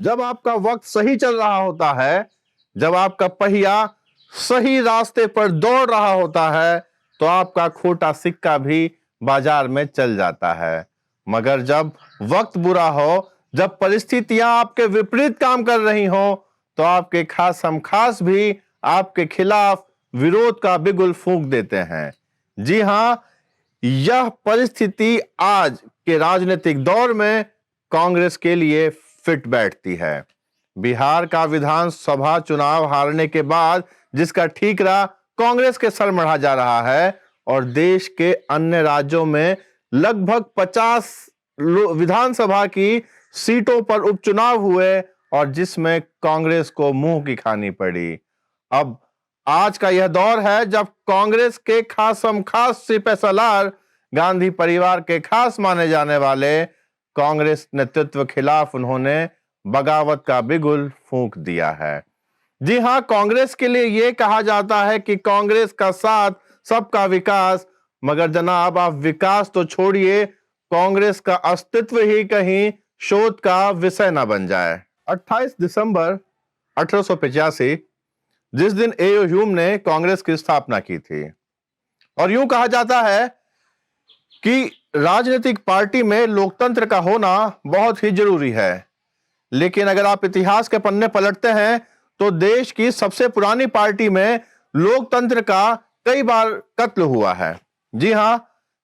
जब आपका वक्त सही चल रहा होता है, जब आपका पहिया सही रास्ते पर दौड़ रहा होता है, तो आपका खोटा सिक्का भी बाजार में चल जाता है। मगर जब वक्त बुरा हो, जब परिस्थितियां आपके विपरीत काम कर रही हो, तो आपके खास भी आपके खिलाफ विरोध का बिगुल फूंक देते हैं। जी हां, यह परिस्थिति आज के राजनीतिक दौर में कांग्रेस के लिए फिट बैठती है। बिहार का विधानसभा चुनाव हारने के बाद जिसका ठीकरा कांग्रेस के सर मढ़ा जा रहा है और देश के अन्य राज्यों में लगभग 50 विधानसभा की सीटों पर उपचुनाव हुए और जिसमें कांग्रेस को मुंह की खानी पड़ी। अब आज का यह दौर है जब कांग्रेस के खास सिपहसालार गांधी परिवार के खास माने जाने वाले कांग्रेस नेतृत्व खिलाफ उन्होंने बगावत का बिगुल फूंक दिया है। जी हां, कांग्रेस के लिए यह कहा जाता है कि कांग्रेस का साथ सबका विकास, मगर जनाब आप विकास तो छोड़िए, कांग्रेस का अस्तित्व ही कहीं शोध का विषय न बन जाए। 28 दिसंबर 1885 जिस दिन एओ ह्यूम ने कांग्रेस की स्थापना की थी, और यूं कहा जाता है कि राजनीतिक पार्टी में लोकतंत्र का होना बहुत ही जरूरी है। लेकिन अगर आप इतिहास के पन्ने पलटते हैं तो देश की सबसे पुरानी पार्टी में लोकतंत्र का कई बार कत्ल हुआ है। जी हां,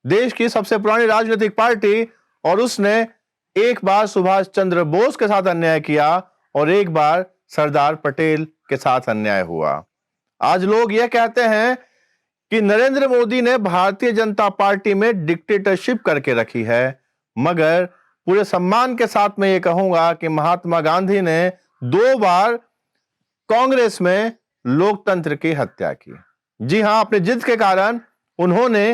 देश की सबसे पुरानी राजनीतिक पार्टी, और उसने एक बार सुभाष चंद्र बोस के साथ अन्याय किया और एक बार सरदार पटेल के साथ अन्याय हुआ। आज लोग यह कहते हैं कि नरेंद्र मोदी ने भारतीय जनता पार्टी में डिक्टेटरशिप करके रखी है, मगर पूरे सम्मान के साथ मैं ये कहूंगा कि महात्मा गांधी ने 2 बार कांग्रेस में लोकतंत्र की हत्या की। जी हां, अपने जिद के कारण उन्होंने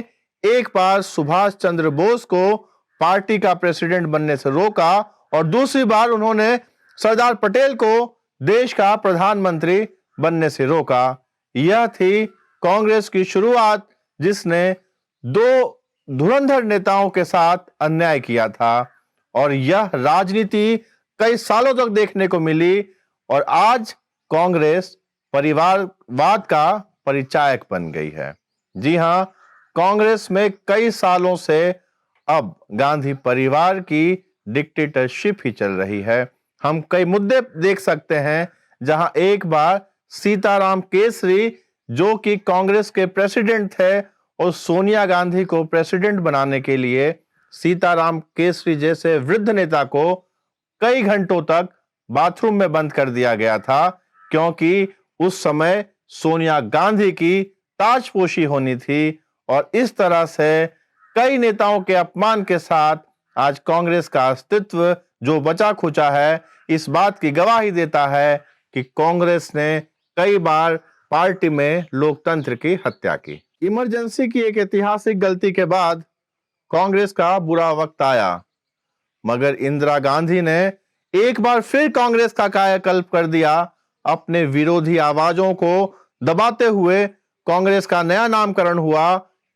एक बार सुभाष चंद्र बोस को पार्टी का प्रेसिडेंट बनने से रोका और दूसरी बार उन्होंने सरदार पटेल को देश का प्रधानमंत्री बनने से रोका। यह थी कांग्रेस की शुरुआत, जिसने 2 धुरंधर नेताओं के साथ अन्याय किया था, और यह राजनीति कई सालों तक देखने को मिली, और आज कांग्रेस परिवारवाद का परिचायक बन गई है। जी हां, कांग्रेस में कई सालों से अब गांधी परिवार की डिक्टेटरशिप ही चल रही है। हम कई मुद्दे देख सकते हैं जहां एक बार सीताराम केसरी, जो कि कांग्रेस के प्रेसिडेंट थे, और सोनिया गांधी को प्रेसिडेंट बनाने के लिए सीताराम केसरी जैसे वृद्ध नेता को कई घंटों तक बाथरूम में बंद कर दिया गया था, क्योंकि उस समय सोनिया गांधी की ताजपोशी होनी थी। और इस तरह से कई नेताओं के अपमान के साथ आज कांग्रेस का अस्तित्व जो बचा खुचा है, इस बात की गवाही देता है कि कांग्रेस ने कई बार पार्टी में लोकतंत्र की हत्या की। इमरजेंसी की एक ऐतिहासिक गलती के बाद कांग्रेस का बुरा वक्त आया, मगर इंदिरा गांधी ने एक बार फिर कांग्रेस का कायाकल्प कर दिया। अपने विरोधी आवाजों को दबाते हुए कांग्रेस का नया नामकरण हुआ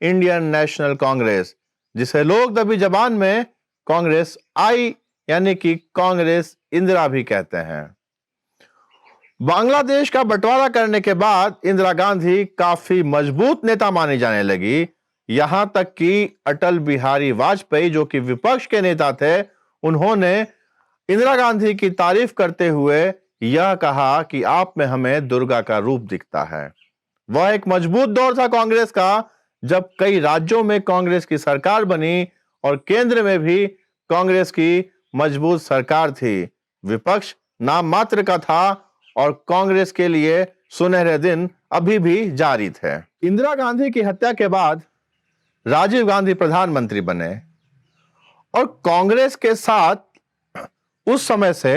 इंडियन नेशनल कांग्रेस, जिसे लोग दबी जबान में कांग्रेस आई यानी कि कांग्रेस इंदिरा भी कहते हैं। बांग्लादेश का बंटवारा करने के बाद इंदिरा गांधी काफी मजबूत नेता मानी जाने लगी। यहां तक कि अटल बिहारी वाजपेयी, जो कि विपक्ष के नेता थे, उन्होंने इंदिरा गांधी की तारीफ करते हुए यह कहा कि आप में हमें दुर्गा का रूप दिखता है। वह एक मजबूत दौर था कांग्रेस का, जब कई राज्यों में कांग्रेस की सरकार बनी और केंद्र में भी कांग्रेस की मजबूत सरकार थी। विपक्ष नाम मात्र का था और कांग्रेस के लिए सुनहरे दिन अभी भी जारी थे। इंदिरा गांधी की हत्या के बाद राजीव गांधी प्रधानमंत्री बने, और कांग्रेस के साथ उस समय से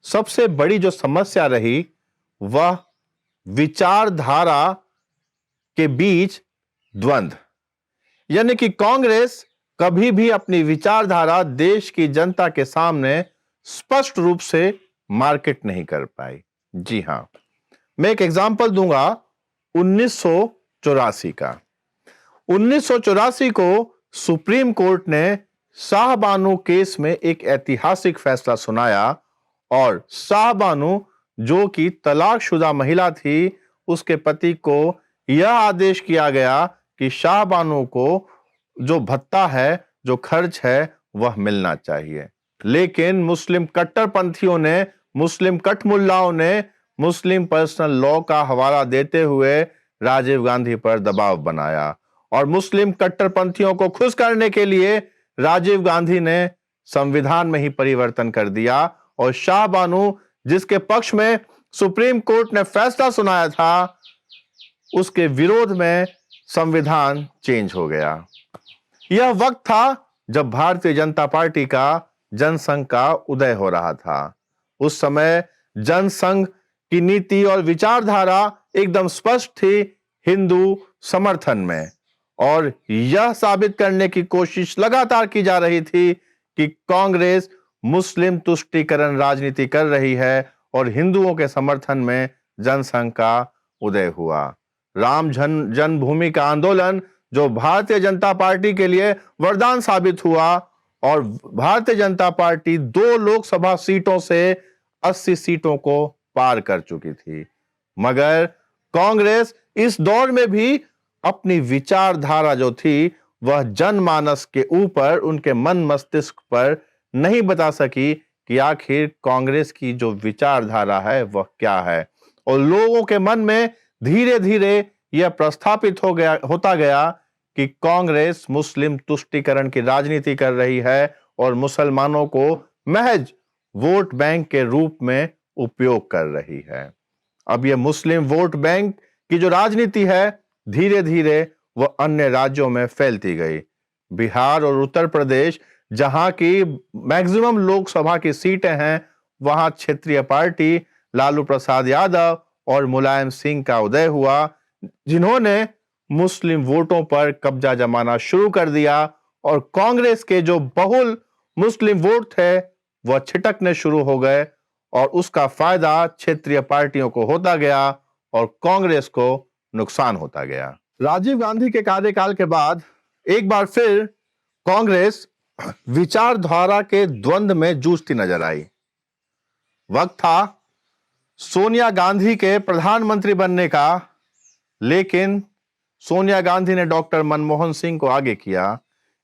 सबसे बड़ी जो समस्या रही वह विचारधारा के बीच द्वंद्व, यानी कि कांग्रेस कभी भी अपनी विचारधारा देश की जनता के सामने स्पष्ट रूप से मार्केट नहीं कर पाई। जी हां, मैं एक एग्जांपल दूंगा 1984 का। 1984 को सुप्रीम कोर्ट ने शाहबानो केस में एक ऐतिहासिक फैसला सुनाया, और शाहबानू जो कि तलाकशुदा महिला थी, उसके पति को यह आदेश किया गया कि शाहबानू को जो भत्ता है, जो खर्च है, वह मिलना चाहिए। लेकिन मुस्लिम कट्टरपंथियों ने, मुस्लिम कठमुल्लाओं ने मुस्लिम पर्सनल लॉ का हवाला देते हुए राजीव गांधी पर दबाव बनाया और मुस्लिम कट्टरपंथियों को खुश करने के लिए राजीव गांधी ने संविधान में ही परिवर्तन कर दिया और शाहबानू जिसके पक्ष में सुप्रीम कोर्ट ने फैसला सुनाया था, उसके विरोध में संविधान चेंज हो गया। यह वक्त था जब भारतीय जनता पार्टी का जनसंघ का उदय हो रहा था। उस समय जनसंघ की नीति और विचारधारा एकदम स्पष्ट थी हिंदू समर्थन में, और यह साबित करने की कोशिश लगातार की जा रही थी कि कांग्रेस मुस्लिम तुष्टीकरण राजनीति कर रही है और हिंदुओं के समर्थन में जनसंघ का उदय हुआ। राम जन्मभूमि का आंदोलन जो भारतीय जनता पार्टी के लिए वरदान साबित हुआ, और भारतीय जनता पार्टी 2 लोकसभा सीटों से 80 सीटों को पार कर चुकी थी। मगर कांग्रेस इस दौर में भी अपनी विचारधारा जो थी वह जनमानस के ऊपर, उनके मन मस्तिष्क पर नहीं बता सकी कि आखिर कांग्रेस की जो विचारधारा है वह क्या है। और लोगों के मन में धीरे धीरे यह प्रस्थापित होता गया कि कांग्रेस मुस्लिम तुष्टीकरण की राजनीति कर रही है और मुसलमानों को महज वोट बैंक के रूप में उपयोग कर रही है। अब यह मुस्लिम वोट बैंक की जो राजनीति है धीरे धीरे वह अन्य राज्यों में फैलती गई। बिहार और उत्तर प्रदेश जहां की मैक्सिमम लोकसभा की सीटें हैं, वहां क्षेत्रीय पार्टी लालू प्रसाद यादव और मुलायम सिंह का उदय हुआ, जिन्होंने मुस्लिम वोटों पर कब्जा जमाना शुरू कर दिया और कांग्रेस के जो बहुल मुस्लिम वोट थे वह छिटकने शुरू हो गए और उसका फायदा क्षेत्रीय पार्टियों को होता गया और कांग्रेस को नुकसान होता गया। राजीव गांधी के कार्यकाल के बाद एक बार फिर कांग्रेस विचारधारा के द्वंद में जूझती नजर आई। वक्त था सोनिया गांधी के प्रधानमंत्री बनने का, लेकिन सोनिया गांधी ने डॉक्टर मनमोहन सिंह को आगे किया,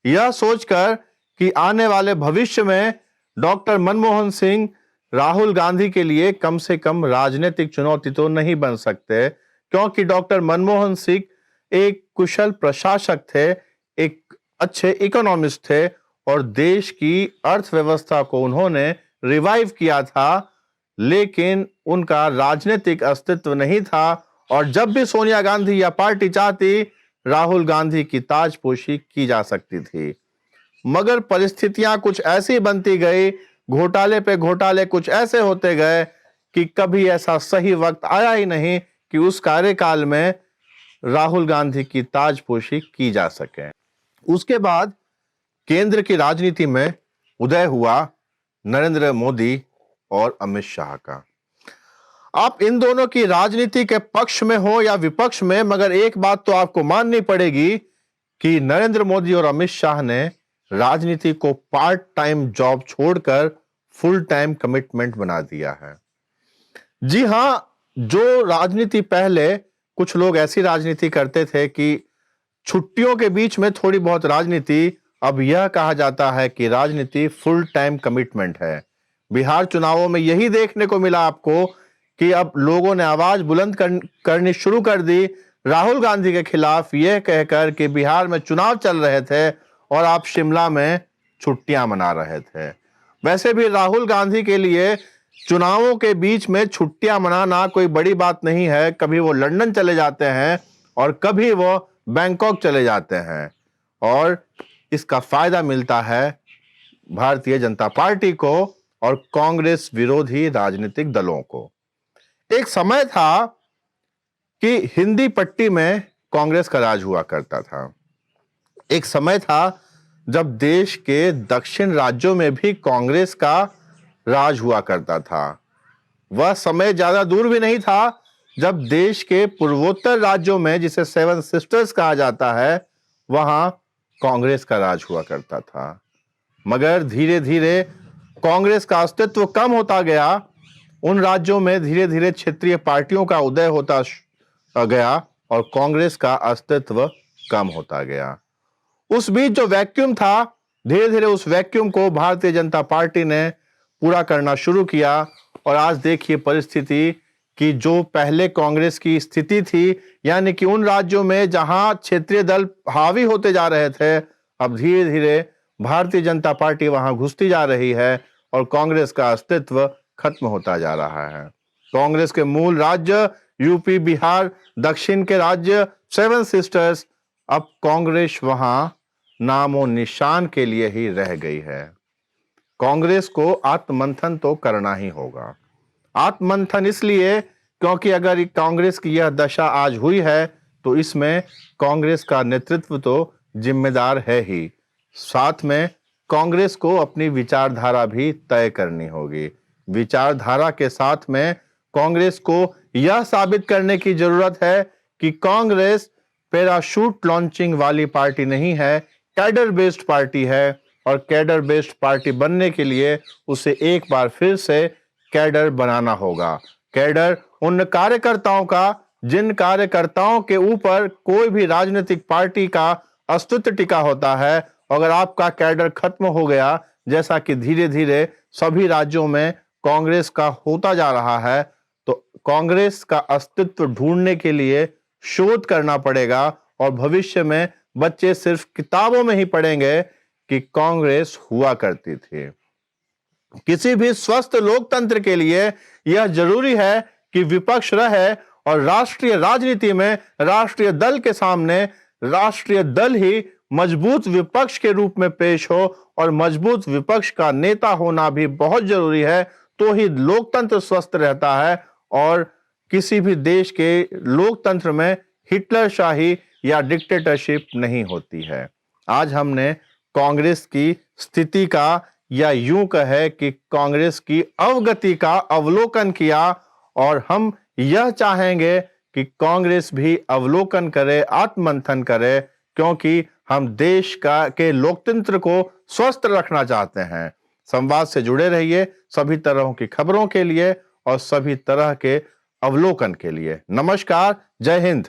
यह सोचकर कि आने वाले भविष्य में डॉक्टर मनमोहन सिंह राहुल गांधी के लिए कम से कम राजनीतिक चुनौती तो नहीं बन सकते, क्योंकि डॉक्टर मनमोहन सिंह एक कुशल प्रशासक थे, एक अच्छे इकोनॉमिस्ट थे और देश की अर्थव्यवस्था को उन्होंने रिवाइव किया था, लेकिन उनका राजनीतिक अस्तित्व नहीं था और जब भी सोनिया गांधी या पार्टी चाहती राहुल गांधी की ताजपोशी की जा सकती थी। मगर परिस्थितियां कुछ ऐसी बनती गई, घोटाले पे घोटाले कुछ ऐसे होते गए कि कभी ऐसा सही वक्त आया ही नहीं कि उस कार्यकाल में राहुल गांधी की ताजपोशी की जा सके। उसके बाद केंद्र की राजनीति में उदय हुआ नरेंद्र मोदी और अमित शाह का। आप इन दोनों की राजनीति के पक्ष में हो या विपक्ष में, मगर एक बात तो आपको माननी पड़ेगी कि नरेंद्र मोदी और अमित शाह ने राजनीति को पार्ट टाइम जॉब छोड़कर फुल टाइम कमिटमेंट बना दिया है। जी हां, जो राजनीति पहले कुछ लोग ऐसी राजनीति करते थे कि छुट्टियों के बीच में थोड़ी बहुत राजनीति, अब यह कहा जाता है कि राजनीति फुल टाइम कमिटमेंट है। बिहार चुनावों में यही देखने को मिला आपको कि अब लोगों ने आवाज बुलंद करनी शुरू कर दी राहुल गांधी के खिलाफ, यह कहकर कि बिहार में चुनाव चल रहे थे और आप शिमला में छुट्टियां मना रहे थे। वैसे भी राहुल गांधी के लिए चुनावों के बीच में छुट्टियां मनाना कोई बड़ी बात नहीं है। कभी वो लंदन चले जाते हैं और कभी वो बैंकॉक चले जाते हैं और इसका फायदा मिलता है भारतीय जनता पार्टी को और कांग्रेस विरोधी राजनीतिक दलों को। एक समय था कि हिंदी पट्टी में कांग्रेस का राज हुआ करता था। एक समय था जब देश के दक्षिण राज्यों में भी कांग्रेस का राज हुआ करता था। वह समय ज्यादा दूर भी नहीं था जब देश के पूर्वोत्तर राज्यों में, जिसे 7 सिस्टर्स कहा जाता है, वहां कांग्रेस का राज हुआ करता था। मगर धीरे धीरे कांग्रेस का अस्तित्व कम होता गया, उन राज्यों में धीरे धीरे क्षेत्रीय पार्टियों का उदय होता गया और कांग्रेस का अस्तित्व कम होता गया। उस बीच जो वैक्यूम था, धीरे धीरे उस वैक्यूम को भारतीय जनता पार्टी ने पूरा करना शुरू किया और आज देखिए परिस्थिति कि जो पहले कांग्रेस की स्थिति थी, यानी कि उन राज्यों में जहां क्षेत्रीय दल हावी होते जा रहे थे, अब धीरे धीरे भारतीय जनता पार्टी वहां घुसती जा रही है और कांग्रेस का अस्तित्व खत्म होता जा रहा है। कांग्रेस के मूल राज्य यूपी, बिहार, दक्षिण के राज्य सेवन सिस्टर्स, अब कांग्रेस वहां नामो निशान के लिए ही रह गई है। कांग्रेस को आत्ममंथन तो करना ही होगा। आत्ममंथन इसलिए क्योंकि अगर कांग्रेस की यह दशा आज हुई है तो इसमें कांग्रेस का नेतृत्व तो जिम्मेदार है ही, साथ में कांग्रेस को अपनी विचारधारा भी तय करनी होगी। विचारधारा के साथ में कांग्रेस को यह साबित करने की जरूरत है कि कांग्रेस पैराशूट लॉन्चिंग वाली पार्टी नहीं है, कैडर बेस्ड पार्टी है और कैडर बेस्ड पार्टी बनने के लिए उसे एक बार फिर से कैडर बनाना होगा। कैडर उन कार्यकर्ताओं का जिन कार्यकर्ताओं के ऊपर कोई भी राजनीतिक पार्टी का अस्तित्व टिका होता है। अगर आपका कैडर खत्म हो गया, जैसा कि धीरे धीरे सभी राज्यों में कांग्रेस का होता जा रहा है, तो कांग्रेस का अस्तित्व ढूंढने के लिए शोध करना पड़ेगा और भविष्य में बच्चे सिर्फ किताबों में ही पढ़ेंगे कि कांग्रेस हुआ करती थी। किसी भी स्वस्थ लोकतंत्र के लिए यह जरूरी है कि विपक्ष रहे और राष्ट्रीय राजनीति में राष्ट्रीय दल के सामने राष्ट्रीय दल ही मजबूत विपक्ष के रूप में पेश हो और मजबूत विपक्ष का नेता होना भी बहुत जरूरी है। तो ही लोकतंत्र स्वस्थ रहता है और किसी भी देश के लोकतंत्र में हिटलरशाही या डिक्टेटरशिप नहीं होती है। आज हमने कांग्रेस की स्थिति का या यूं कहे कि कांग्रेस की अवगति का अवलोकन किया और हम यह चाहेंगे कि कांग्रेस भी अवलोकन करे, आत्ममंथन करे, क्योंकि हम देश के लोकतंत्र को स्वस्थ रखना चाहते हैं। संवाद से जुड़े रहिए सभी तरह की खबरों के लिए और सभी तरह के अवलोकन के लिए। नमस्कार, जय हिंद।